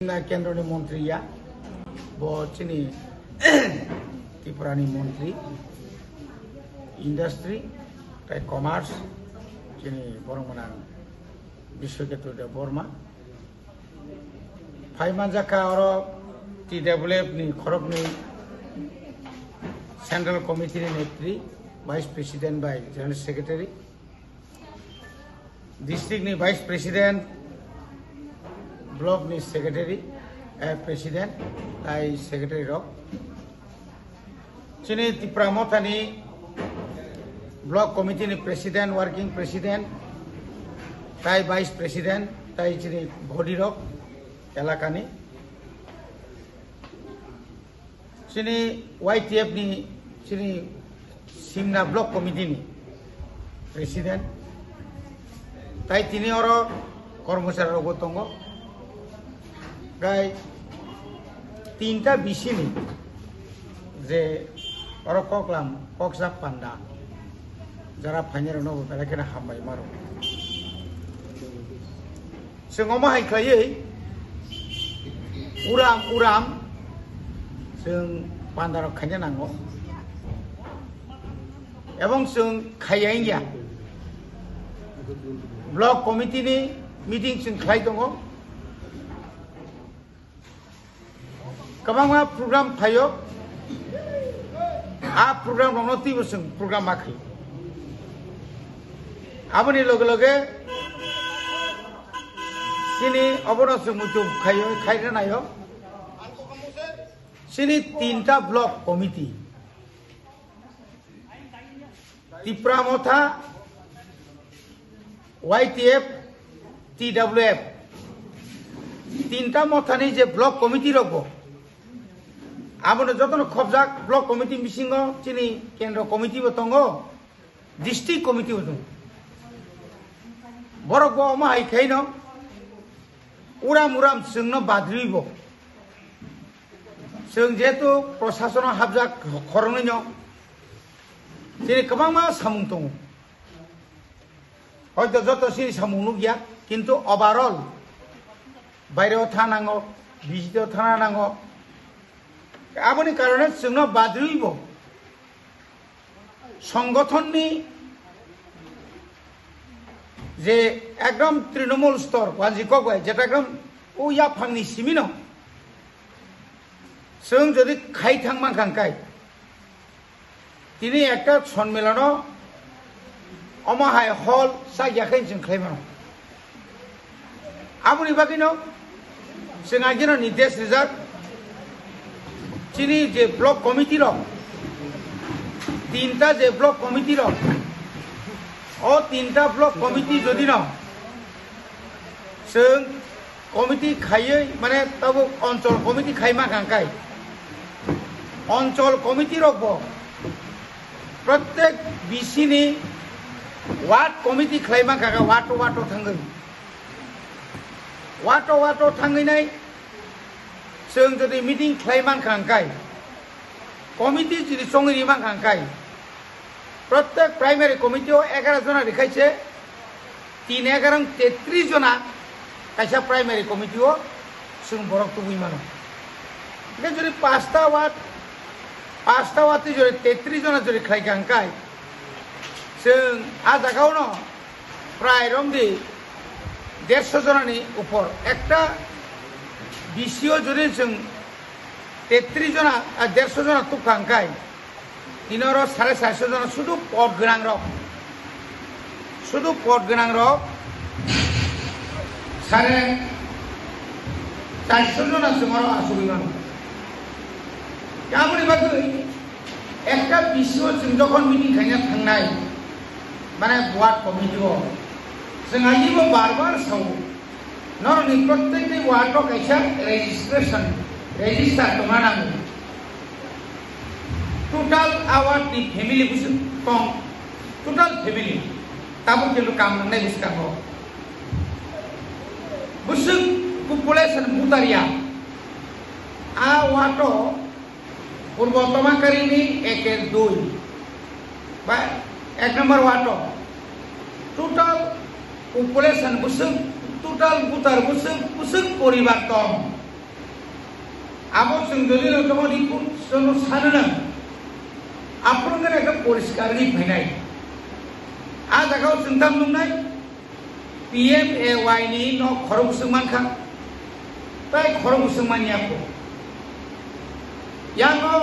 केंद्र मंत्री या चिनी त्रिपुरानी मंत्री इंडस्ट्री कमार्स चिनी बरमना विश्वकेतु बर्मा फाइमा जाका और TWF नि खरब नि सेंट्रल कमिटी नि नेत्री vice president bye general secretary district नि वाइस प्रेसिडेंट ब्लॉक नि सेक्रेटरी प्रेसिडेंट ताई सेक्रेटरी रॉक चिनी त्रिपुरा मोथानी ब्लॉक कमिटी नि प्रेसिडेंट वर्किंग प्रेसिडेंट ताई वाइस प्रेसिडेंट ताई चिनी बॉडी रॉक एलाकानी चिनी YTF नि चिनी सिमना ब्लॉक कमिटी नि प्रेसिडेंट ताई तिनी और कर्मचारी रॉक तंगो गाय तीनटा बिसिनी जे और ककलाम कक्सा पांडा जरा फाइनल नो बेराकेना हामबाय मारो जों मा हायख्लायै उराम जों पांडाराव खायनो नांगौ एवं जों खायैया ब्लॉक कमिटी नि मीटिंग जों खाय दङ कबांगा प्रोग्राम फायो आ प्रोग्राम रंगती जों प्रोग्राम आखै आबनि लगे लगे सिनी अबरस मुतु खायो खायनो नायो सिनी तीनटा ब्लॉक कमिटी त्रिपुरा मोथा YTF TWF तीनटा मोथानि जे ब्लॉक कमिटी रखो आबनो जतन खबजाक ब्लॉक कमिटी मिसिंगो चिनी केंद्र कमिटी बतंगो डिस्ट्रिक्ट कमिटी बतंगो बरगो मा हायखायनो उराम जोंनो बाद्रिबो जों जेतु प्रशासन हाबजाक खरंनो जेरै गोबां मा सामुं दङ हयतो जत सिरि सामुंनु गैया किन्तु ओभारअल बायरायाव थानांगौ बिजिताव थानांगौ आबनि कारणे जोंनो बाद्रिबो संगठननि जे एकदम तृणमूल स्तर वाजिको गय जेटा एकदम उया फांनि सिमिनो जों जदि खाय थांमान खांखाय तिनि एकटा सम्मेलन अमाहाय हल सायाखै जों खायमानो आबनि बागिनो जों आगिनो निर्देश रिजार्व चिनी जे ब्लॉक कमिटी रो तीनटा जे ब्लॉक कमिटी रो और तीनटा ब्लॉक कमिटी जदि न जों कमिटी खायै माने तब अंचल कमिटी खायमा खांखाय अंचल कमिटी रखबो प्रत्येक बिसिनि वार्ड कमिटी खायमा खागा वाटो थांगोन वाटो थांगैनाय जों जदि मीटिंग खायमान खांखाय कमिटी जदि संगिमान खांखाय प्रत्येक प्राइमरी कमिटी 11 जना रेखायसे 3-11-33 जना कैसा प्राइमरी कमिटी जों बरक तो बुइमानो बे जदि 5टा वार्ड जदि 33 जना जदि खाय खांखाय जों आ जागावनो प्राय रंदि 150 जनानि ऊपर एकटा बिसिओ जदि जों 33 जना 150 जना तो खांखाय तिनोरो 450 जना शुद्ध पद गोनां रक 450 जना सुमारो आसुबिमान गाबनि बागै एकटा बिसिओ जों जखन मिटिं खायना थांनाय माने वार्ड कमिटिओ जों आइबो बार सावो नरनि प्रत्येक वार्डो कैसा रेजिस्टार दंनांगौ टोटल आवार्ड नि फैमिली बुसु कम टोटल फैमिली ताबो किन्तु काम नंनाय बुसकांगो बुसु पपुलेशन बुतारिया आ वाटो पूर्वतमाकारिनी 1-2 बा 1 नंबर वाटो टोटल पपुलेशन बुसु टोटल बुतार बुसु परिवार दं abo जों যদি নতম রিপোর্ট জন্য সাননা আপনাদের একটা পরিষ্কার নি ফাইনাই আ জায়গাও চিন্তা Nunai PMAY ni no khorog sungman kha tai khorog sungmania ko yang no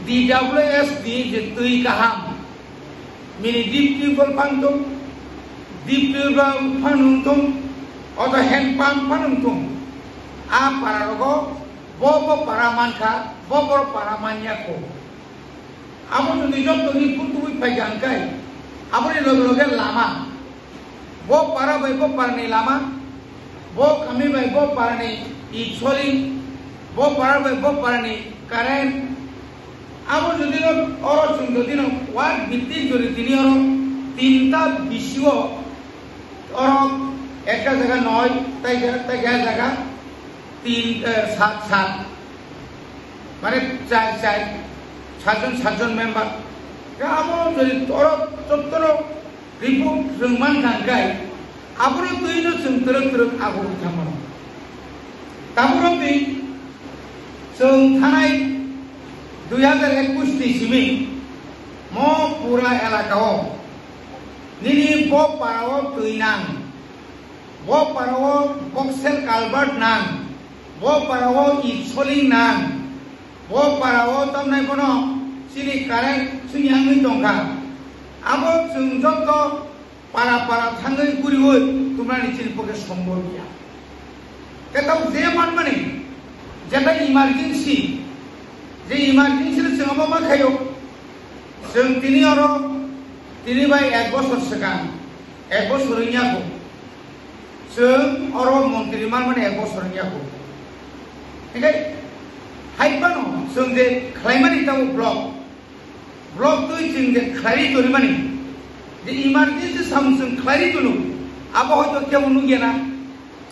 DWSD je tui kaham mini deep tubal pangtung deep tubal panungtung atau hand pump panungtung a pararogo bobo paraman kha bobo paramania ko abo to nijok to ni putu pajan kai abo ni loge lama bo para bai bo parni lama bo kami bai bo parni isolin bo para bai bo parni current abo jodi no oro chung jodi no wat bitti jodi tini oro tinta bisio oro ekta jaga noy tai jaga তিন সাত সাত মানে চার সাতজন member amo jadi torok torok ribut rengman kangkai abro tuino sing terus aku jamon tamurong di sing thanai 2021 ti simi mo pura elakao nini bo parawo tuinang bo parawo boxel kalbert nang bo parawo isoling nang bo parawo tamnai kono sini karen sini angin dongka abo sungjok to para thangai guri hoi tumra ni chil poke sombor dia ketau je man mane jeta emergency je emergency le singama ma khayo sing tini oro tini bai ek boshor sekan ek boshor nya ko sing oro montri man mane ek boshor nya ko okay haipano sing de khlaimani tamu block tu jing de khari tori mani de emergency samsung khari tulu abo hoyto kemunu gena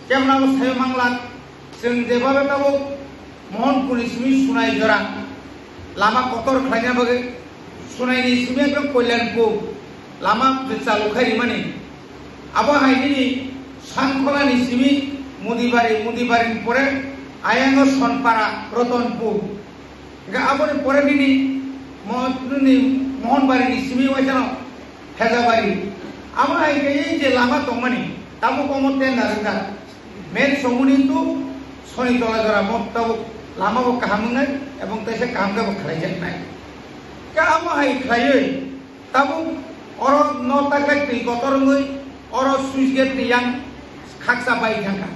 kemna bo sayo manglat jing de babe tabo mohon pulis mi sunai jora lama kotor khaina bage sunai ni simi ekdom kolyan ko lama je chalu khari mani abo haini sankhola ni simi mudibari pore ayango sonpara rotonpur ga abo ni pore ni mohon bari ni simi wajano hezabari ama ai je lama tomani tamu komote naranga men somuni tu soni tola jara mot tabu lama bo kahamungai ebong tese kahamga bo khlaijen nai ka ama hai khlaioi tabu oro nota kai ti gotorngoi oro switch gate yang khaksa bai thanga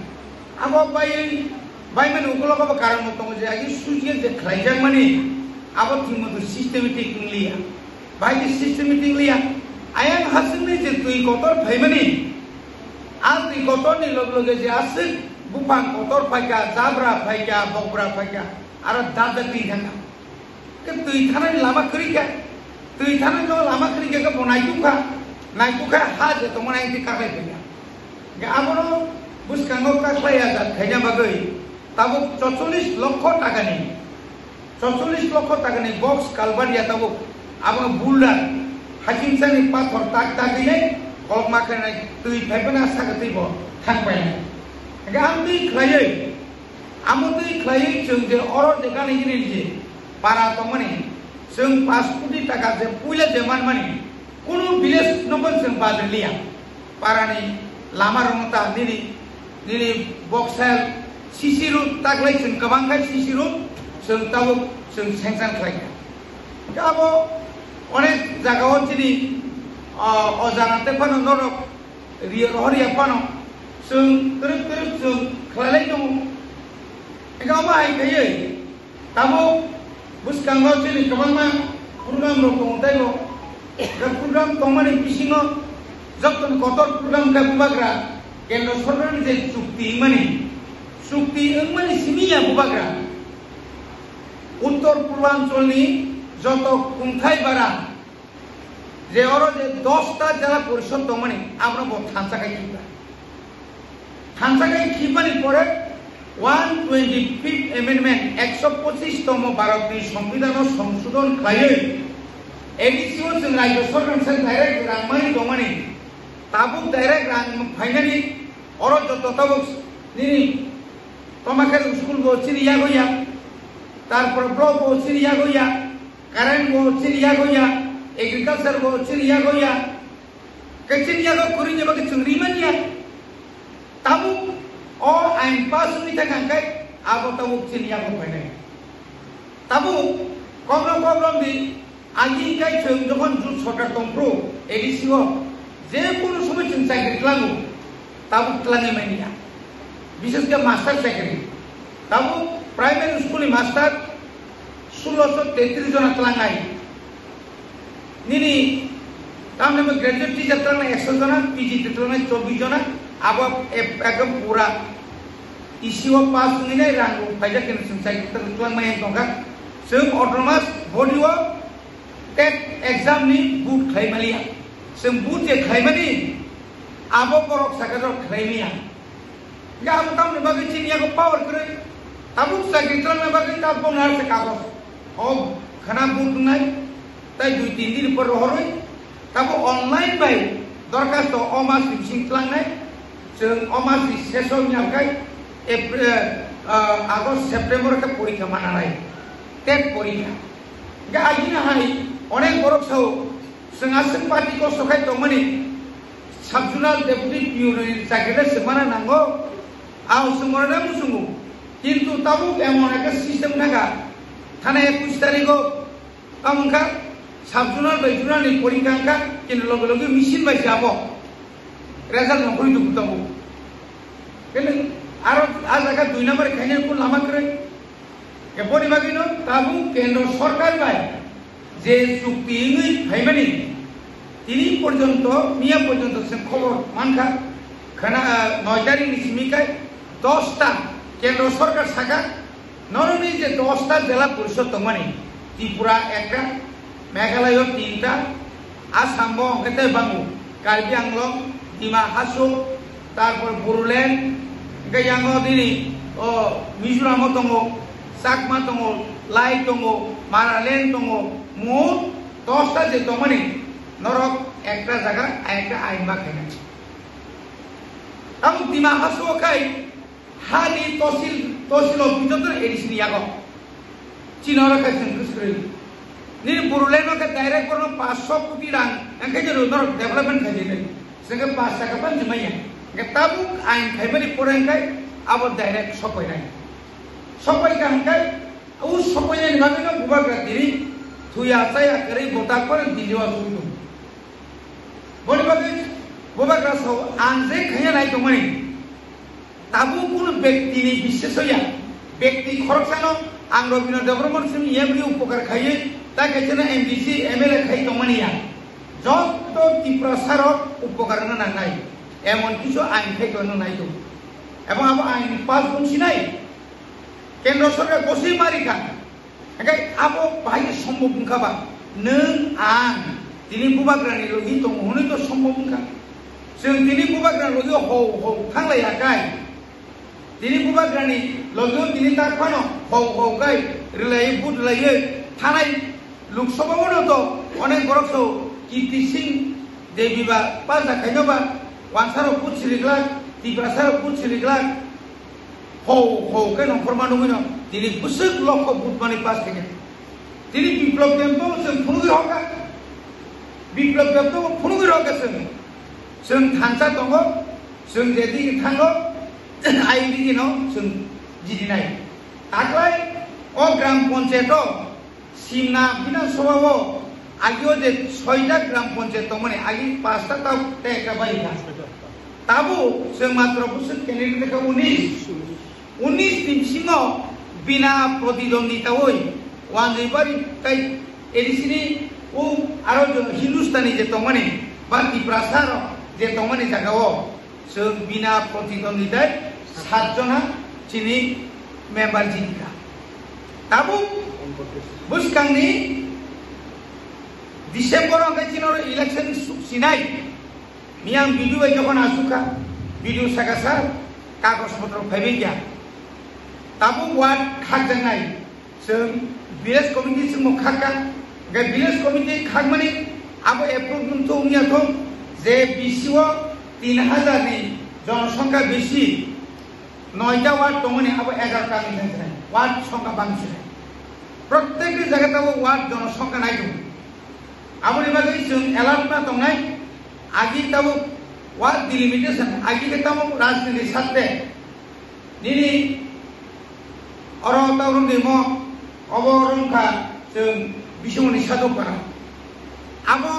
abo bai men ugulo ko karon motongo je agi switch gate je khlaijang mani abo timotho systematic liya bai systematic liya ayang hasne je tui kotor phaimani al tui kotor ni loge je asik bupang kotor phaika zabra phaika bokra phaika ara dada tui thanga ke tui thana ni lama krika tui thana jo lama krika ka bonai tuka ha je tomana inti kakai phaika ga abono buskango ka khaya ja khaija bagai tabo 44 লক্ষ টাকা নেই 44 লক্ষ টাকা নেই box কালবার দিয়া তব আবার boulder হাকিম সানি পাথর তাক দিলে কলক মাখে নাই তুই ফাইবেনা সাগতিব থাকবাই না আমি খাইই আমুই খাইই जों যে অর দেখানি জিনিস যে পারা তো মানে जों 5 কোটি টাকা যে পুইলে দেমান মানে কোন ভিলেজ নবন जों বাদলিয়া পারানি লামার মতা নিনি বক্সেল সিসিরু তাকলাই जों गोबांखाय সিসিরু जों ताबो जों सेंसन खालाया गाबो अनेक जागाव चिनि अजानाते फानो नरक रिहरिया फानो जों तरफ जों खालाय दङ गाबो हायखायै ताबो बुसकांगो चिनि गोबांमा प्रग्राम दङ दायो दा प्रग्राम दंमाने बिसिङो जतन कतर प्रग्राम का बुबाग्रा केन्द्र सरकारनि जे चुक्ति माने सिमिया बुबाग्रा उत्तर पूर्वांचलनि যত কুংথাই বারা যে ওর যে 10টা জেলা পরিষদ দমনে আমরা থানসাকাই খিপানি পরে 125th অ্যামেন্ডমেন্ট 125তম ভারতীয় সংবিধান সংশোধন খাইয়ে এডিসিও जों রাজ্য সরকার সাথে ডাইরেক্ট রাংমানি দমনে তাবুক ডাইরেক্ট রাং ফাইনালি ওর যত তাবুক নিনি তোমাকে স্কুল গো চিরিয়া গইয়া তারপর ব্লক বো সিরিয়া গইয়া কারেন্ট বো সিরিয়া গইয়া एग्रीकल्चर बो चिरिया गया कचिरिया को कुरिnya bagi cungriman ya tabu o ain pas ni tangan kai abo tabu चिरिया को paine tabu problem di agin kai chung যখন জুট সরকার তন্ত্র এডিসিও যে কোনো সময় চিন্তা গিতলাঙ্গু tabu tlangi mania বিশেষ করে মাস্টার চাকরি tabu প্রাইমারি স্কুলে মাস্টার 1633 জন tlangai Nini, kami nama graduate teacher terang 100 jana, PG terang 24 jana, abang ekam pura isi wa pas ni na rangu, pajak kena selesai terang main tongkat, sem autonomous body wa TET exam ni boot khai malia, sem boot je khai mani, abang korok sakador khai mia, ya abang tahu ni bagi cini aku power kere, abang sakit terang bagi abang nar sekabos, oh, karena boot nai. তাই 2-3 দিন পর হরই তারপর online by দরখাস্ত অমাস বিসিং ক্লাংনাই जों অমাস শেষও নিয়াকাই April August September কে পরীক্ষা মানানাই TET পরীক্ষা গা আইনা হাই অনেক বড় সহ जों आसन पार्टी को सखाय दंमनि साबजुनाल डेपुटी पिउनि চাকরিতে সমানা নাঙ্গো আও সমরনা মুসুঙ্গু কিন্তু তাবু এমন একটা সিস্টেম নাগা থানা 21 তারিখও কামকা সাবজুনাল বাইজুনাল ni পরীক্ষা কা কিন্তু লগে লগে মেশিন বাই যাবো রেজাল্ট নকরি তো বুতাবো কেন আর আজাকা 2 নম্বর খাইনে কোন লামা করে এপরি বাগিনো তাবু কেন্দ্র সরকার বাই যে চুক্তি নই ভাইমানি তিনি পর্যন্ত মিয়া পর্যন্ত সে খবর মানকা খানা 9 তারিখ নিসমিকায় 10টা কেন্দ্র সরকার শাখা নরনি যে 10টা জেলা পরিষদ মানে ত্রিপুরা একটা মেঘালয় 3টা আসাম বঙ্গতে বাঙ্গু কার্বি আংলং ডিমা হাসো তারপর বড়োল্যান্ড গায়াঙ্গ দিনি ও মিজোরাম দङ চাকমা দङ লাই দङ মারাল্যান্ড দङ মোট 10টা যে দমনি নরক একটা জায়গা একটা আইন বাখানে তাম ডিমা হাসো খাই হানি তহসিল অফিসর এডিসিনি আগো চিনর Hassan Krishna Ini Boroland ke direct kono 500 koটি rang engke jero nor development khajine senge 5 টাকা pan jemaya ke tabu ain khaibani poreng kai abo direct sopai nai sopai kan kai u sopai ni bagino bubagra diri thuya saya kare bota kore dilewa sudu boni bagi bubagra so anje khaya nai tomani tabu kono ব্যক্তি ni বিশেষ হইয়া ব্যক্তি খরচানো আং Robin development সিম এমনি উপকার খাইয়ে তা কেছেনা MDC MLA খাই দমানিয়া যত ত্রিপ্রাসার উপকার না নাই এমন কিছু আইন খাই তো নাই তো এবং আব আইন পাস বলছি নাই কেন্দ্র সরকার বসে মারি খান একাই আবো ভাই সম্ভব খাবা নং আং তিনি বুবাগ্রানি লগি তো হনে তো সম্ভব খা जों তিনি বুবাগ্রানি লগি হও হও থাংলাইয়া গাই তিনি বুবাগ্রানি লগি তিনি তারখানো হও হও গাই রিলাই বুট লাইয়ে থানাই লোকসভা মনে তো অনেক বড় কীর্তি সিং দেবীবা পাঁচটা খাইনবা ওয়ানসারও পুছিলিগলা ত্রিপ্রাসারও পুছিলিগলা হৌ হৌ কে নখরমা নমিন তিনি বুসুক লক্ষ বুট মানে পাস থেকে তিনি বিপ্লব দেব जों ফুনুগির হকা বিপ্লব দেব ফুনুগির হকা जों थांसा दङ जों जेदि थाङो आइनि दिनाव जों जिदिनाय दाख्लै अ ग्राम पन्चायतआव सीमा विधानसभा आगे जे 6टा ग्राम पंचायत माने आगे 5टा ताव टेका बायका ताबो जों मात्र बोसोर कैंडिडेट देखा 19 दिन सिङाव बिना प्रतिद्वंदितायै वानजैबारि काई एडिसिनि ओ आरो हिंदुस्तानी जे तमाने बाकी प्रासार जे तमाने जागाव जों बिना प्रतिद्वंदिताय 7 जना चिनि मेम्बार जिनिका ताबो बुसकांनि डिसेम्बर अंगाय चिनर इलेक्शन सिनाय मियां भिडिअ जखन आसुका भिडिअ सागासा कागज पत्र फाइबे गया ताबो वार्ड खाकजनाय जों विलेज कमिटि जों खाका गे विलेज कमिटि खाकमानि आबो एप्रुभ तो उनियाथ जे बिसिओ 3000 नि जनसंख्या बेसि 9टा वार्ड दंमोन आबो 11टा मिलाय वार्ड संख्या बांसिन प्रत्येक जायगायाव वार्ड जनसंख्या नाय दं आबोनि बागै जों एलार्ट ना दंनाय आगि ताबो वार्ड डिलिमिटेशन आगि के ताबो राजनीति साथे निनि अर तावरुन देमो अबरंखा जों बिसुमनि सादो पारा आबो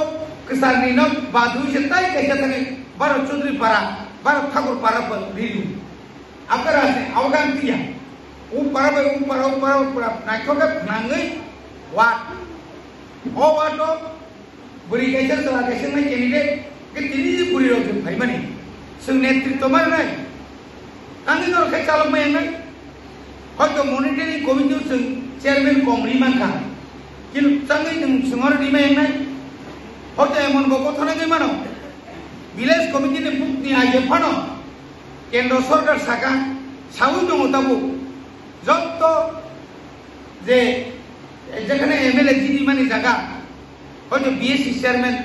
कसारनि न बादु सेताय कैसा थाङै भारत चौधरी पारा भारत ठाकुर पारा पर रिदु आपरा से अवगान दिया ऊपर नायखौके नाङै वार्ड ओ वार्डो बुरी कैसे चला कैसे नहीं कैंडिडेट के तिनी बुरी रोज भाई माने जों नेतृत्व मारनाय आंनि दर खाय चालक मायनाय हयतो मनिटरिं कमिटियाव जों चेयारमेन कमरि मानखा किन्तु चाङै जों सिङाव दिमायनाय हयतो एमन गथनाय मानो विलेज कमिटिनि बुकनि आगे फानो केंद्र सरकार साका साउ दङ ताबो যত যে যেখানে এমএলএ জিডি মানে জায়গা হয়তো বিএসসি চেয়ারম্যান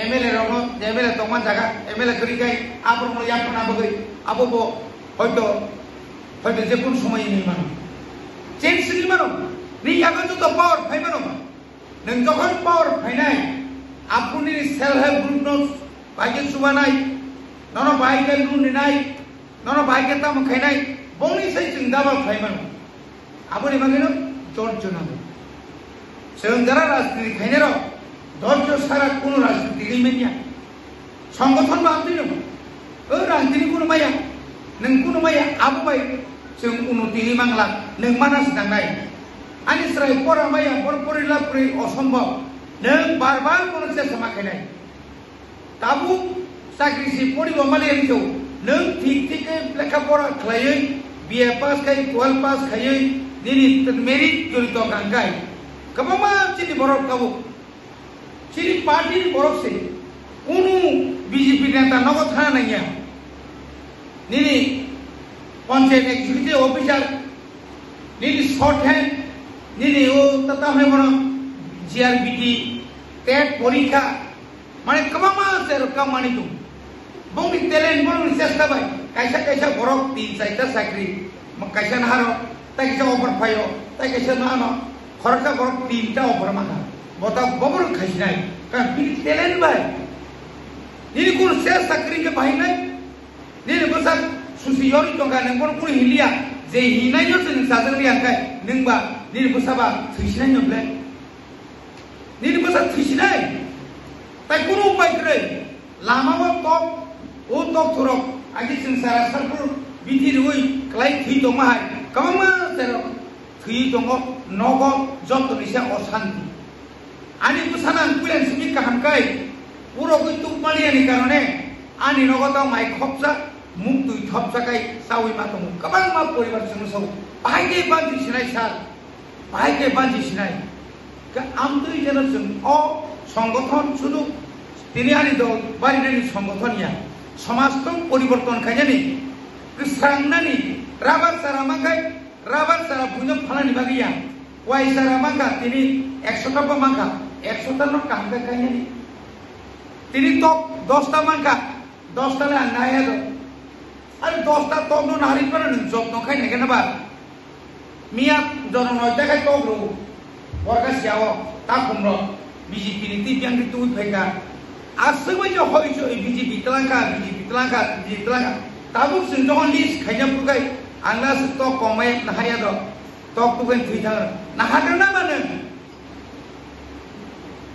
এমএলএ রঙ এমএলএ তমান জায়গা এমএলএ করি গাই আবর মই আপন আবগৈ আবব হয়তো হয়তো যে কোন সময় নেই মানো চেঞ্জ সিল মানো নি আগত তো পাওয়ার ফাই মানো নং যখন পাওয়ার ফাইনাই আপনি সেলফ হেল্প গ্রুপ নো বাইকে সুবানাই নন বাইকে লুন নিনাই নন বাইকে তাম খাইনাই বনি সাই जों दाबा फाइ मानो आबोनि बागैनो धैर्य नांगौ जों जारा राजनीति खायनो धैर्य सारा कोनो राजनीति गैया संगठन बांधि दं राजनीति कोनो माया नों कोनो माया आबोबाय जों उन्नति मांगला नों मानास दांनाय आनि स्राय परा माया परपरि लापरि असम्भव नों बार बार कोनो चेष्टा माखायनाय दाबु साख्रिसि पढ़िबो मालायनिखौ नों ठीक ठीकै लेखा पढ़ा खालायै बीए पास खाय 12 पास खायै दिनै मेरिट जड़ित गांगाय गोबां चिनि बरफ गावो चिनि पार्टी बरफ से कोनो बीजेपी नेता नगद थाना नैया निनि पंचायत एग्जीक्यूटिव ऑफिसर निनि शॉर्ट हैंड निनि ओ तता है मन जीआरबीटी टेट परीक्षा माने गोबां सेर खामानि दं बंनि टैलेंट बंनि चेष्टा बाय कैसा कैसा बरफ 3-4टा साख्रि कैसा नारो कैसा ऑफर फायो कैसा नानो खरचा बरफ 3टा ऑफर माखा बता बबर खाइनाय का बि टैलेंट बाय निनि कोन से साख्रि के बाहायनाय निनि बसा सुसियोरि टंका नोंबो कोन हिलिया जे हिनायनो जों साजों रियांखाय नोंबा निनि बसाबा थैसिनाय नब्ले निनि बसा थैसिनाय ताय कोनो उपाय गै लामाबो टप ओ टप थरक आगे जों सारा सरपुर बिदि रुइ क्लाइ थै दंमाहाय गोबां सेर थै दङ नग जतनिसे अशान्ति आनि बुसाना कुलेन सिमि काहामकाय पुरगै तुकमालियानि कारणे आनि नगताव माइ खपसा मुख दुइ थपसाकाय सावै मा दङ गोबां मा परिबार जों सौ बाहायके बान्जि सिनाय सार बाहायके बान्जि सिनाय का आमदै जेन जों अ संगठन सुदु तिनि आनि दल बारिनानि संगठनिया समाजखौ परिवर्तन खायनानि गोस्रांनानि राबार सारा मांगाय राबार सारा बुनो फालानि बागैया वाइ सारा मांगा तिनि 100टा मांगा 100टा न कांगा खायनानि तिनि टक 10टा मांगा 10टा ला नाया दो आरो 10टा टक न नारि पर नों जब न खायनाय केनाबा मिया जन नयता खाय टक रो बरगा सियाव ता खमरो बीजेपी नि तिब्यां रि तुइ फायगा आसैबो जो होइजो बीजेपी तलांगा ताबुक जों जहन लिस्ट खायना पुगाय आंना तो कमाय नाहाया दो तो पुगाय थैथा नाहागोन ना मानो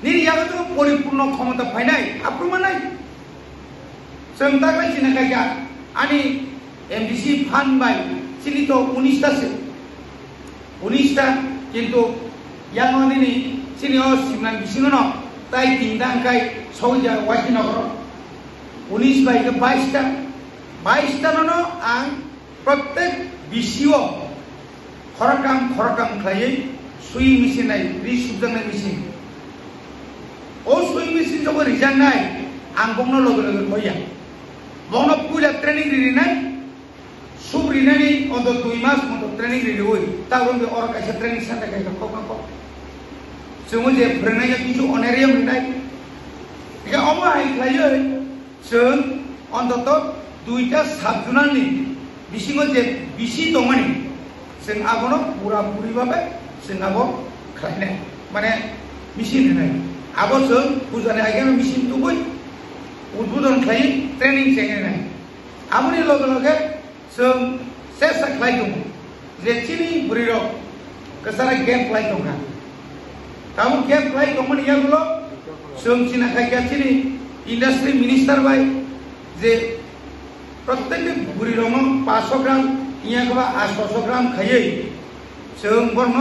निरियाबो तो परिपूर्ण क्षमता फायनाय आप्रमानाय जों दाखाय सिनाखायगा आनि एमडीसी फान्ड बाय सिनि तो 19टा किन्तु याङनि सिनि अ सिमनां बिसिङनो ताई तिनदांखाय सौजा वासिनगर 19 बाय 22टा नो आं प्रत्येक बिसिओ खरकाम खायै सुई मेसिन नाय रिसुबजोंनाय मेसिन ओ सुई मेसिन जब रिजांनाय आं बंनो लोगो होया बंनो पुला ट्रेनिं रिनाय सुब रिनायनि अद 2 मास मतो ट्रेनिं रिरि होय तावरन बे और कायसा ट्रेनिं सेन्टार कायसा खौ जों जे फोरोंनाया किछु अनेरियम रिनाय के अमो हाय खायै जों अन्तत 2टा साबजुनारनि बिसिङाव जे बिसि दंमानि जों आबनो पुरा पुरि बाबे जों आबो खालायनाय माने मेसिन होनाय आबो जों बुजानाय आगेन मेसिन तुबै उद्बोधन खालाय ट्रेनिं सेंनाय आबोनि लगे लगे जों सेसा खालाय दं जे चिनि बुरिरो कसारा गेम खालाय दंगा ताबो गेम खालाय दंमोन यागुलो जों चिना खायगा चिनि इंडस्ट्री मिनिस्टार बाय जे प्रत्येक बुरिरो 500 ग्राम इयागबा 800 ग्राम खायै जों बर्म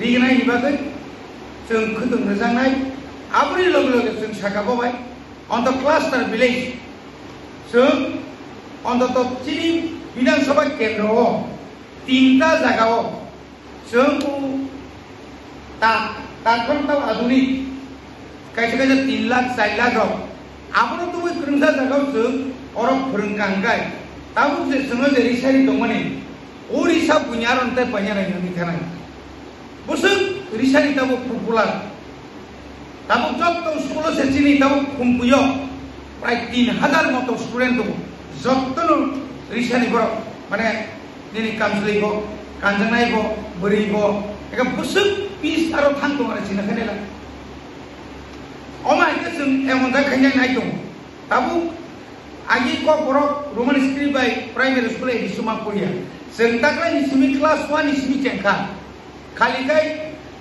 रिगनाय निबागै जों खोदों रोजांनाय आबोनि लगे लगे जों सागाबाय on the cluster village जों अन्तत चिनि विधानसभा केन्द्रआव 3टा जायगायाव जों तात्कालिक आधुनिक खायसे 3 लाख 4 लाख रं आबोनो तो बै फोरोंसा जायगायाव जों अरब फोरोंखांगाय ताबो जे जोङो जे रिसारि दंमोन ओरिसा बुनियारन्ते पायनाय ननि थानाय बोसों रिसारि ताबो पपुलार ताबो जत्त स्कुल से चिनि ताबो खुमपुयो प्राय 3000 मतो स्टूडेंट दं जत्तनो रिसानि बर माने दिनै कामसलिबो कानजनायबो बोरैबो एका बोसों पिस आरो थां दं आरो चिना खानेला अमा इके जों एमन जा खायनाय नाय दं ताबो आगि को बर Roman script by primary school एदिसुमा पड़िया जों ताक्राय निसिमि क्लास 1 निसिमि चेंखा खालिगाय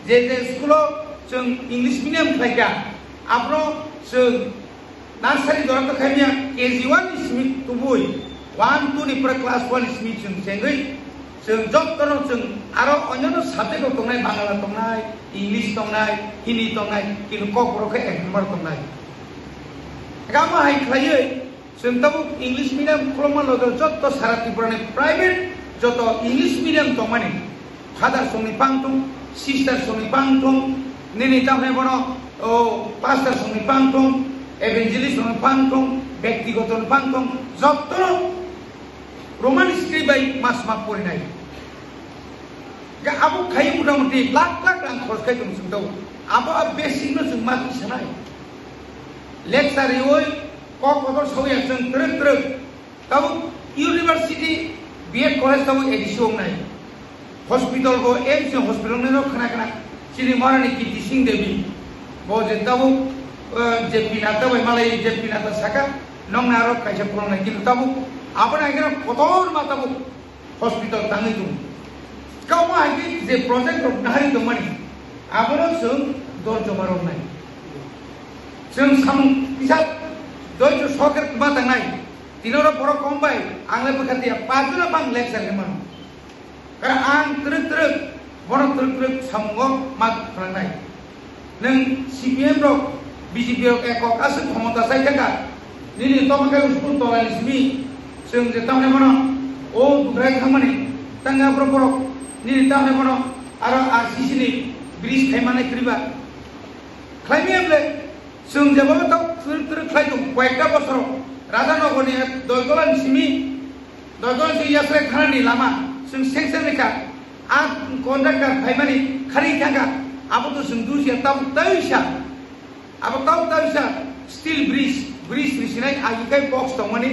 जे स्कुलाव जों इंलिश मीडियम खायगा आपनो जों नार्सारि दरत खायमिया केजी 1 निसिमि तुबुय 1 2 निफ्राय क्लास 1 निसिमि जों सेंगै जों जत्तनो जों आरो अन्यनो साबजेक्ट दंनाय बांला दंनाय इंलिश दंनाय हिंदी दंनाय किन्तु क'बर'खै एक नम्बर दंनाय गामा हाय खायै जों ताबो इंलिश मीडियम खुलमा लगे जत्त सारा त्रिपुरानि प्राइवेट जत्त इंलिश मीडियम दंमानि फादार संनि पांथं सिस्टार संनि पांथं निनि तामने बनो ओ पास्टर संनि पांथं एवेंजेलिस्ट संनि पांथं व्यक्तिगत पांथं जत्तनो रोमान स्क्रिप्ट बाय मास मा परिनाय गा आबो खाय मुटामुटी लाख लाख रां खरस खाय दं जों दाव आबो बेसिक न जों मा खिसानाय लेक्चारि ओय क'क'दर सौया जों ट्रक ताबो यूनिवर्सिटी बीएड कॉलेज ताबो एडिसों नाय हॉस्पिटल को एम्स हॉस्पिटल ने खना चिनि महारानी कीर्ति सिंह देवी बो जे ताबो जेपी नाता बाय मालाय जेपी नाता साका नंना आरो कायसा फलनाय किन्तु ताबो आपन आगेरा कतोर मा ताबो हॉस्पिटल ताङै दं गावमा आगे जे प्रोजेक्ट नाहारि दंमानि आबोनो जों दर्ज मारनाय जों साम बिसा दर्ज सकर मा तांनाय दिनोरा बर कमबाय आंलाय बखातिया पाजना बां लेक्चार हेमान कारण आं ट्रक बर ट्रक सामगो मा खालामनाय नों सीपीएम रो बीजेपी रो एकक आसे क्षमता साइथाका निनि तमका स्कुल तलानिसमी जों जे तामने मनो ओ दुग्राय खामानि तांगा बर निनि तामने मनो आरो आरसीसी नि ब्रिज खायमानाय क्रिबा खायमियाबले जों जेबाबो ताव ट्रक खायदो कयेकटा बছर राजानगरनि दयगलानिसिमी दयगलानि यासरे खानानि लामा जों सेंसन लेखा आ कन्ट्राक्टर खायमानि खारि थांगा आबो तो जों दुसिया ताव ताइसा आबो ताव ताइसा स्टील ब्रिज रिसिनाय आगिखाय बक्स दंमानि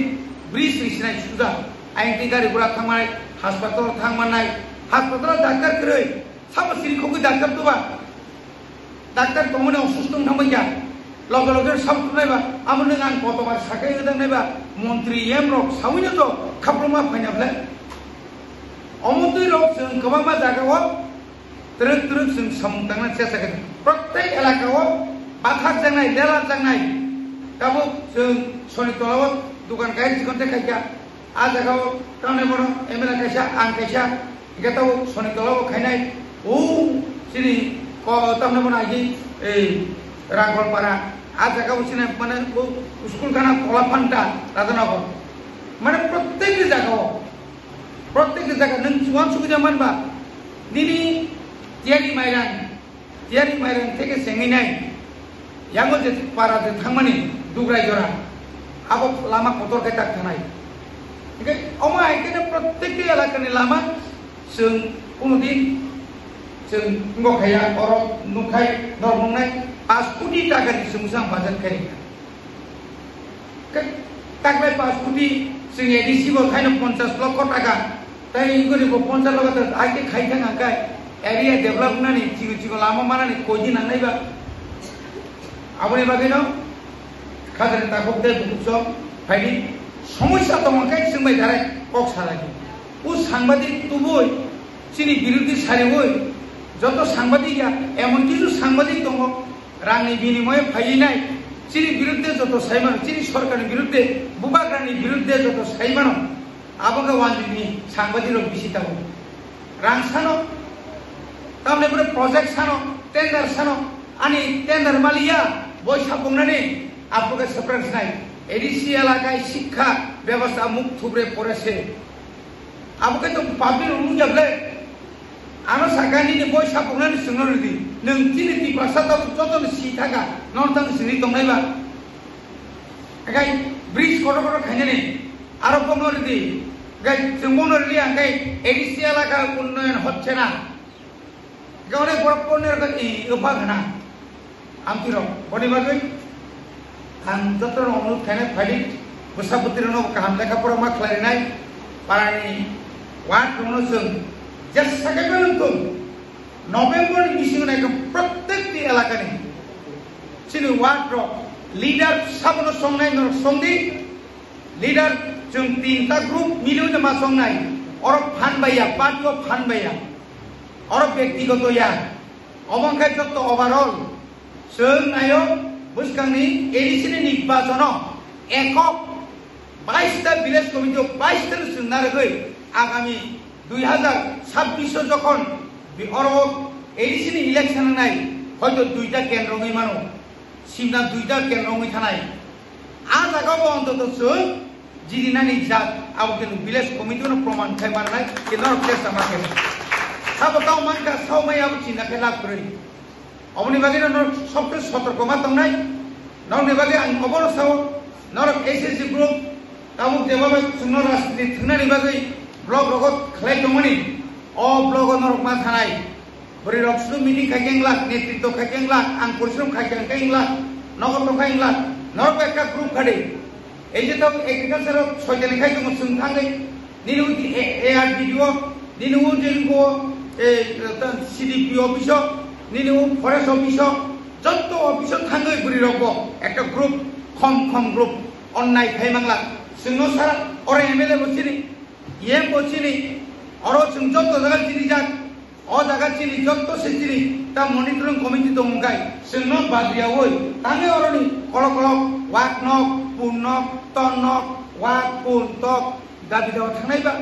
ब्रिज रिसिनाय सुजा आइननि गारि गुरा थांमाय हासपाताल थांमानाय हासपाताल डाक्टर करै साबो सिरिखौबो डाक्टर दबा डाक्टर दंमोन असुस्थ थांबायया लगे लगे साबनायबा आमोन नों आं गतबार साखाय होदांनायबा मन्त्रि एम रक सावैनो तो खाब्रमा फायनाब्ला अमन्त्रि रक जों गोबां जायगायाव ट्रक जों सामदांना चेष्टा खालामो प्रत्येक एलाकायाव बाथार जानाय लेला जानाय दाबो जों सनितलाव दुकान गाय जिखनते खायगा आ जायगायाव तावने बनो एमएलए खायसा आं खायसा इगाताव सनितलाव खायनाय ओ सिरि क तावने बनो आगि ए रांगलपारा आ जायगायाव सिने माने स्कुल खाना कलाफान्ता राजानगर माने प्रत्येक जायगायाव नों सुवान सुबिदा मानबा निनि तियारि माइरां থেকে सेंगैनाय यांगो जे पारा जे थांमानि दुग्राय जरा आबो लामा कतर खाय ताक थानाय इके अमा आइकेने प्रत्येक एलाकानि लामा जों कोनोदिन जों ngखाया अरब नुखाय नरमंनाय 5 कोटी टाकानि सुमसां बाजार खाय ताकबाय 5 कोटी जों एडिसिबो खायनो 50 लाख टाका ताई गरिबो 50 लाख आइके खाय थाङा गाय एरिया डेभलप नानि चिगु चिगु लामा मानानि कोजि नांनायबा आबनि बागैनो खाजोन ताखबदे बुकुसम फाइदि समस्या दंखाय सोंबाय थानाय कक साराखि उ সাংবাদিক তুবই চিনি বিরোধী সারিবই যত সাংবাদিকা এমন কিছু সাংবাদিক দङ রাংनि বিনিময়ে ফাইনাय চিনি বিরুদ্ধে যত সাইমান চিনি সরকারের বিরুদ্ধে বুবাগ্রানি বিরুদ্ধে যত সাইমান আবঙ্গ ওয়ানজিনি সাংবাদিক বিসিতাবো রাং সানো তামনে পুরো প্রজেক্ট সানো টেন্ডার সানো আনি টেন্ডার মালিয়া বৈশা বুংনানি আপনাকে সারপ্রাইজ নাই এডিসি এলাকায় শিক্ষা ব্যবস্থা মুখ থুবরে পড়েছে आपके तो पाब्लिक रूम जबले आनो सरकारनि ने बयसा बुंनानै सोंनोदि नोंथिनि पिपासा दा जतन सीथागा नर्थान सिनि दंनायबा गाय ब्रिज कट कट खायनानै आरो बुंनोदि गाय जों बुंनोदि आंगाय एडिसि एलाका उन्नयन হচ্ছে না गावने गरपनेर गति उपाघना आमतिरो बडिबागै आं जतन अनुरोध खायनाय फाइदि बसाबुतिरनो गाहाम लेखाफोराव मा खालायनाय पारानि वार्ड दोनों जों जेसागे बेलंतुम नवेम्बर मिसिंनाय प्रत्येक एलाका नि चिनि वार्ड रो लीडर साबनो संनाय न संदि लीडर जों तीनटा ग्रुप मिलु मा संनाय और फानबाया पार्टिओ फानबाया और व्यक्तिगत या अबंखाय जत ओभारअल जों नायो बुसकांनि एडिसिनि निर्वाचन एকক 22টা ভিলেজ কমিটি 22টা सुनारगै आगामी 2026 যখন অরব এডিসিনি ইলেকশন নাই হয়তো দুইটা কেন্দ্রই মানো সিমনা দুইটা কেন্দ্রই থানায় আ জায়গাও অন্তত जों জিদিনানি জাত আবকেন ভিলেজ কমিটিনো প্রমাণ খাই মারনাই কেনর প্লেস আমাকে সাবতাও মানকা সাওমাই আব চিনাকে লাভ করে অবনি বাগে নর সবচেয়ে সতর্কমা দংনাই নরনি বাগে আং অবর সাও নর এসএসসি গ্রুপ तामुक देवाबा सुनो राजनीति थंनानि बागै ब्लग रगत खालाय दंमोनि अ ब्लग नरक मा थानाय बरि रक्सु मिटिं खायकेंला नेतृत्व खायकेंला आं परिश्रम खायकेंला नगद खायकेंला नरक एका ग्रुप खादे এই যে তো এগ্রিকালচার সয়তানি খাই দङ जों थाङै निनु एआरडीओ निनु जेलगो ए सीडीपी অফিস निनु फरेस्ट অফিস যত অফিস थाङै बरि रग একটা গ্রুপ खम ग्रुप অন্যায় খাইमांला जोंनो सारा और एमएलए बचिनि एम बचिनि और जों जत जागा चिनि जाक अ जागा चिनि जत सेचिनि ता मनिटरिंग कमिटि दंगाय जोंनो बाद्रियावै तांगे अरनि कल कल वाक नक पुनक तनक वाक पुन तक दाबि दाव थांनायबा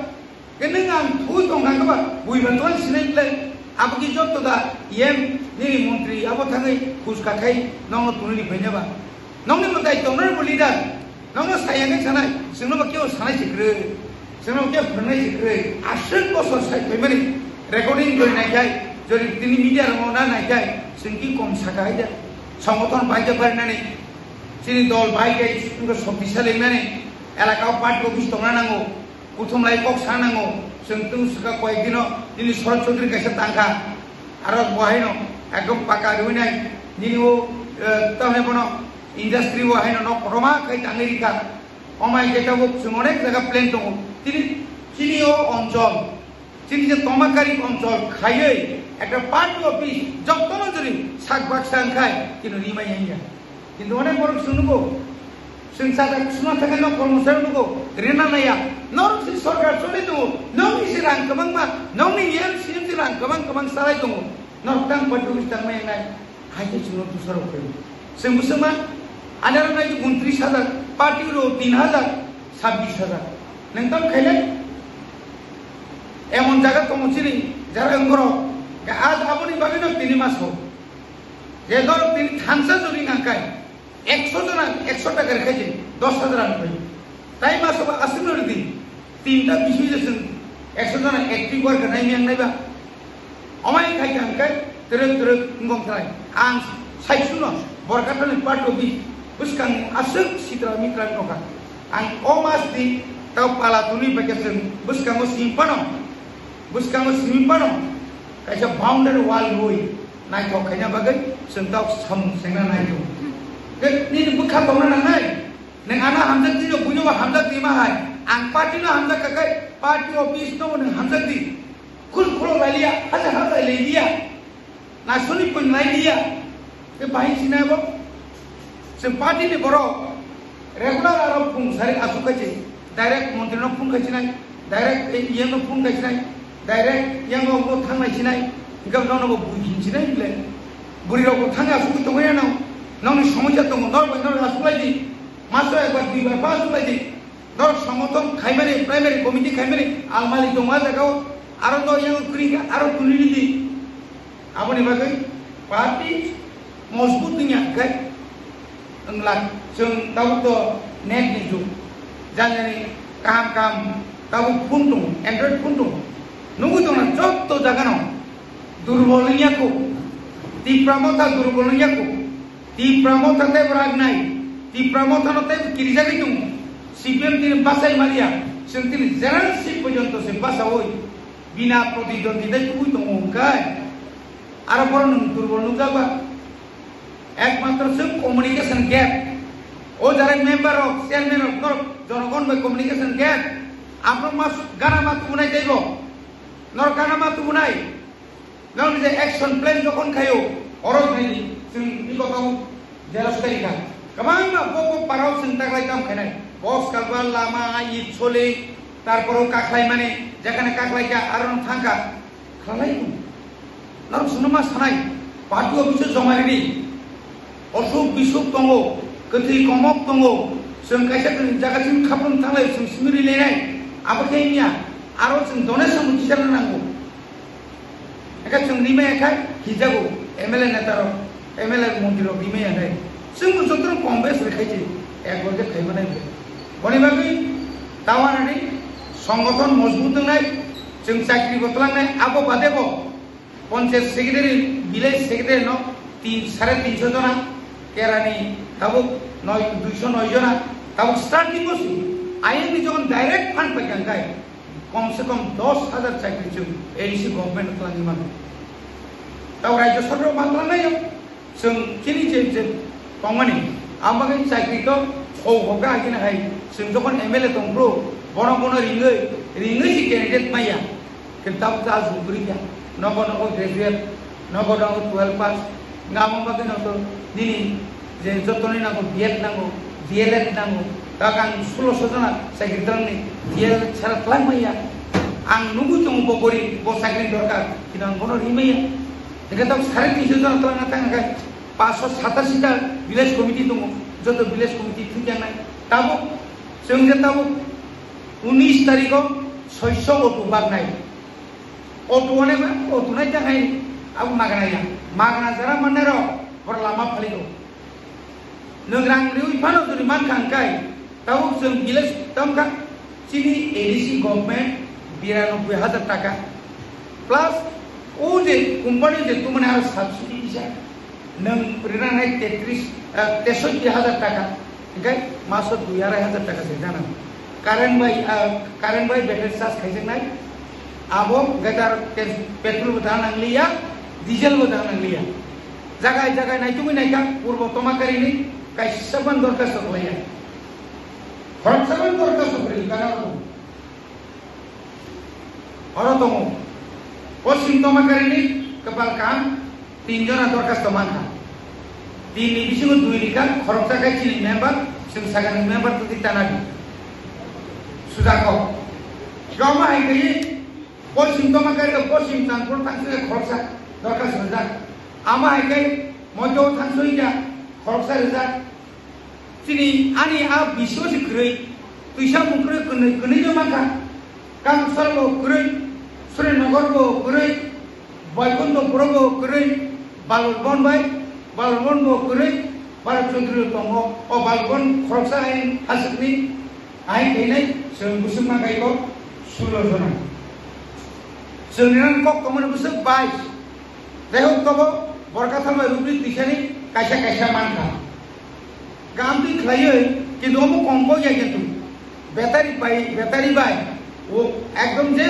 केनों आं थुइ दंगांगबा बुइबानथन सिनायले आबगि जत दा एम नि मन्त्रि आबो थाङै खुसखाखाय नंग तुनि फैनाबा नंनि मदाय दंनर लिडार नंगो सायागे सानाय जोंनो केव सानाय सिग्रो जोंनो केव फरनाय सिग्रो आसुर बसर सायफैमानि रेकर्डिं गयनायखाय जरि दिनै मिडिया रमना नायखाय जोंखि कम साखाय दा संगठन बायजा पारनानै जोंनि दल बायगाय जोंखौ सब्बिसा लेंनानै एलाकायाव पार्टी अफिस दंना नांगौ बुथुमलाय कक सानांगौ जों तुसुका कयेकदिन दिनै शरद चौधुरी कायसा तांखा आरो बहायनो एकदम पाका रुइनाय दिनै ताहने बनो इंडस्ट्री वो है ना नौकरमा कहीं अमेरिका अमाय जेटा वो सुमने जगह प्लेन तो तिनी चिनियो अंचल चिनी जे तमाकारी अंचल खाये एक पार्टी ऑफिस जब तो ना जरी साग बाग सांखाय किनु रिमाय आइया किन्तु अनेक बरं सुनुगो संसार सुना थाके न कर्मचारी नुगो रेना नाया नरक सरकार चले दङ नोंनि सि रां गोबां मा नोंनि नियम सिम सि रां गोबां सालाय दङ नरकां पार्टी ऑफिस थांनाय नाय हायते सुनो दुसराव फैयो जों बुसमा आनार नायदि 29,000 पार्टी रो 3,000 26,000 नोंथां खायले एमन जागा दङसिनि जारा अंगरो आज आबनि बागैनो 3 मास हो जे दर 3 थांसा जरि नांखाय 100 जना 100 टाका खायजे 10,000 आनबाय ताइ मासो आसुनो दि 3टा बिसुइजों 100 जना एक्टिभ वर्क नाय मेंनायबा अमाय खायखांखाय तरक ngomtrai आं साइसुनो बरकाटनि पार्टी ऑफिस बुसकां आसुक सित्रा मित्रा नोका आं ओमास दि ताव पाला तुनि बकेसन बुसकांगो सिम्पानो कायसा बाउंडारी वाल होय नायथो खायना बागै जों ताव सम सेंना नायथो नि बुखा दंना नाय नों आना हामजा दिनो बुनो हामजा दिमा हाय आं पार्टी ना हामजा काकाय पार्टी ऑफिस नो नों हामजा दि खुल खुल रालिया हाजा हाजा ledia na suni pun lai dia ke bahi sina bo sem party ni boro regular aro pung sari asu kache direct montri no pung kache nai direct yang no pung kache nai direct yang no thang nai sinai gam no no buhin sinai le buri ro thang asu to hoya na no ni সমস্যা তো নর নর asu lai di maso ekbar dui bar pasu lai di nor সমতন খাইমারে primary committee খাইমারে আলমালি দমা জাগাও আরো তো yang kuri aro tunili di apa nih bagai parti mosbutnya kan enggak seng tahu to net nih ju jangan nih kam tahu puntung android puntung nunggu tuh na job to jaga no durbolnya ku di pramota durbolnya ku di pramota te beragnai di pramota no te kiri jaga itu CPM tin basai Maria seng tin jalan si পর্যন্ত se basa hoy bina প্রতিদ্বন্দ্বিতা তুই তো মঙ্কায় আর বড় দুর্বল নুজাবা একমাত্র সে communication gap ও যারা member of chairman of জনগণ বা কমিউনিকেশন গ্যাপ আপনার মাস গানা মাত উনাই যাইব নর গানা মাত উনাই নন যে অ্যাকশন প্ল্যান যখন খাইও অরজ নাই जों বিগত জেলা সুদারিকা गोबां बबो पाराव जों तागलाय काम खायनाय बस कालबा लामा इट सले তারপরেও কাকলাই মানে যেখানে কাকলাইকা আর থাকা খালাই নর সুনমা সানাই পার্টি অফিসে জমা রেডি অসুখ বিসুখ দङ गोथै कमक दङ जों खायसे जागासिम खाफ्रोम थांलाय जों सिमिरि लेनाय आबाखायनिया आरो जों डनेसन टिचार नांगौ एका जों निमायाखाय हिजागौ एमएलए नेतारो एमएलए मन्दिराव निमायाखाय जों जत्र कमबेस रेखायছে একবারে খাইবানাय बनि बागै दावानानै संगठन मजबूत নাই जों চাকরি বতলাंनाय आबो बादेबो पंचायत सेक्रेटारि विलेज सेक्रेटारि न 350 जना केरानी ताबो 209 जना ताबो स्टार्टिंग बसु आईएमबी যখন डायरेक्ट फांड पाइखांगाय कम से कम 10,000 চাকরি जों एडीसी गवर्नमेंट खालामनि मान ताव राज्य सरकार मानलांनाय जों खिनि जे पावमानि आमागै চাকরিखौ हगा आगिना हाय जों যখন एमएलए दंब्रो बन रिङै सि कैंडिडेट माया किताब जा जुगरिया नगो ग्रेजुएट नगो 12 पास गामो बागे न तो दिनि जे जतनि नांगौ बीएड नांगौ डीएलएड नांगौ दा आं 1600 जना सेक्रेटारिनि डीएलएड सारा क्लास माया आं नुगु दङ बगरि ब साख्रि दरकार किना बन रिमाया एकाताव 350 जना तलांगा थांगाय 587 टा विलेज कमिटि दङ जत विलेज कमिटि थुजानाय ताबो जों जे ताबो 19 तारिखो 600 अटो बागनाय अटोने बा अटोनाय थाखाय आब मागनाया मागना जरा माननारो बर लामा फालिगौ नोंरां रिउ फानो जुदि मानखांखाय ताव जों विलेज तमखा सिनि एडीसी गवर्नमेंट 92,000 টাকা प्लस ओ जे কোম্পানি जे तुमने आरो सब्सिडी दिसा नों रिनाय 63,000 টাকা ओंखाय मासो 2,500 টাকা से जाना कारेन्ट बाय बेटारि चार्ज खायजोंनाय आबो गदार पेट्रोल बदा नांलिया डिजेल बदा नांलिया जागाय नायथुमै नायखा पूर्व तमाकारिनि कायसाबान दरखार सखलाया हरसाबान दरखार सखरि गानाव हर दङ पश्चिम तमाकारिनि कपाल काम 3 जना दरखास्त मानखा दिनै बिसिङाव 2 लिखा खरकसा गायसिनि मेम्बार जों सागानि मेम्बार तुति तानानि सुजाखौ गावमा हायगै पश्चिम तमाकारि पश्चिम तानपुर थांसै खरकसा दरखास्त रजा आमा हायगै मध्य थांसैया खरकसा रजा सिनि आनि आ बिसिङाव सिख्रै तुइसा मुख्रै गनै जमाखा कामसारबो गुरै सुरेनगरबो गुरै बैकुण्ठपुरबो गुरै बालबनबो गुरै बालचन्द्र दङ अ बालबन खरकसा हाजोनि आइ गैनाय जों बुसुमा गायगौ 16 जना जोंनिनान कक कमन बुसु 22 जायहक तबो बरकाथामा रुब्रि दिसानि कायसा मानखा गामदि खलायै किन्तु अमु कमबो जाय किन्तु बेटारि बाय वो एकदम जे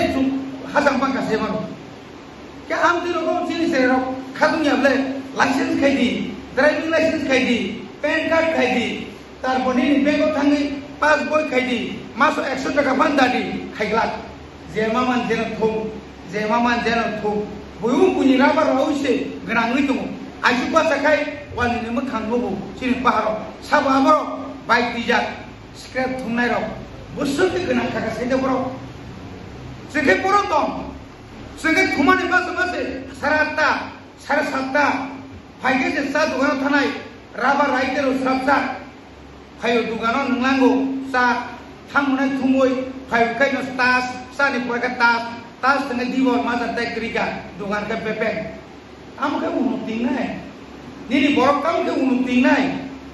हाजां पांगासे मानो के आमदि रकम जिनिस रे खादुनियाब्ले लाइसेंस खायदि ड्राइविंग लाइसेंस खायदि पैन कार्ड खायदि तारपनि बेंक थाङै पास बय खायदि मास 100 টাকা बान्दादि खायग्ला जेमामान जेन थौ buyung punya rabar hause genang itu ayu kuasa kai wali ni mekang bobo sini paharo sababro baik dijak scrap thunai ro busur ke genang kakak saya bro sekai bro dong sekai thumani bas sarata sarasata pakai jasa dugaan tanai rabar raiter usrapsa payo dugaan nanglango sa thamunai thumoi payo kai no tas sa ni pakai tas dengan diwar masa tak kerja dugaan ke pepeng kamu ke unut tinggai ni borok kamu ke unut tinggai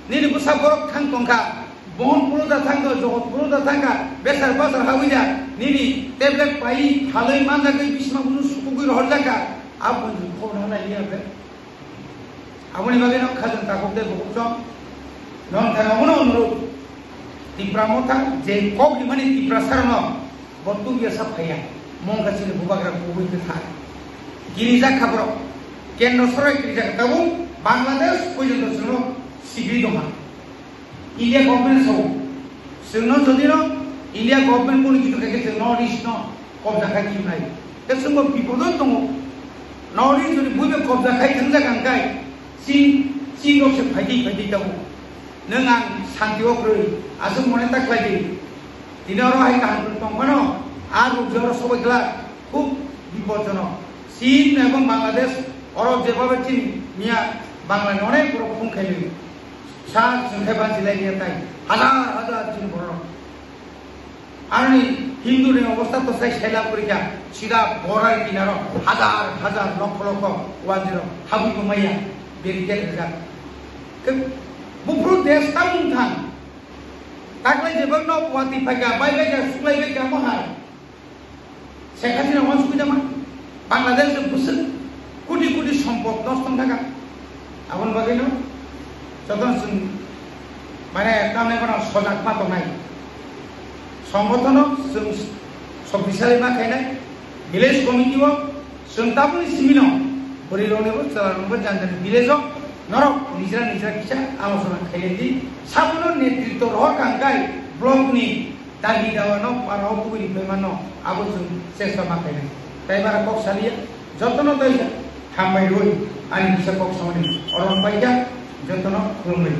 ni besar borok thang tongka bon puluh datang ke jokot puluh datang ke besar hawija ni tablet pai halai masa ke bisma bunu suku guru horjaka apa ni kau nak lihat ber apa ni bagaimana kajian takut deh bukan non karena ono tipramota je kau di mana tiprasarno bentuk biasa kaya mongga sini bubagra kubu itu thar giriza khabro kenno soroi giriza tabu Bangladesh পর্যন্ত শুনো স্বীকৃত হয় India government সহ শুনো যদি না India government কোনো কিছু কেছে নর্থ ইস্ট ন কবজা খাই কি নাই দেখছো বিপদ দङ নর্থ ইস্ট যদি বইবে কবজা খাই থাকা গাंगाय চীন রকसे ফাইদি দাও नों आं शान्तियाव ग्रै आसो मने ताक्लायदि दिनाव हाय काहान दंबानो আর জোর সবাই গলা খুব বিপজ্জনক চীন এবং বাংলাদেশ অরব যেভাবে চীন মিয়া বাংলায় অনেক বড় খুন খাইল সার সংখ্যা বাঁচিলাই নিয়ে তাই হাজার চীন বড় আর হিন্দুর অবস্থা তো চাই সাইলা পরীক্ষা সিধা বড়াই কিনার হাজার লক্ষ ওয়াজির হাবি কমাইয়া বেরিকেট রেখা বুফরু দেশ তামুন থান তাকলাই যেভাবে ন ওয়াতি ফাইকা বাইকা সুলাই বাইকা মহার সেখানে আমার সুবিধা মা বাংলাদেশে বসে কোটি সম্পদ নষ্ট থাকা এখন বাকি যখন মানে কামনে কোনো সজাগ মাতো নাই সংগঠন শক্তিশালী মা খাইনাই ভিলেজ কমিটিও তাপনি সিমিন পরিরনেবো চালানোবো জানজানি ভিলেজ নরক নিজরা কিসা আলোচনা খাইলে দি সাবন নেতৃত্ব রহ কাঙ্কাই ব্লকনি দাবি দাওয়ানো পারাও পুরি পেমানো আবুজন চেষ্টা মা খাইনাই তাই বারা কক সালিয়া যত্ন দইয়া থামাই রই আনি কিসা কক সামনে অরণ পাইয়া যত্ন খুলমাই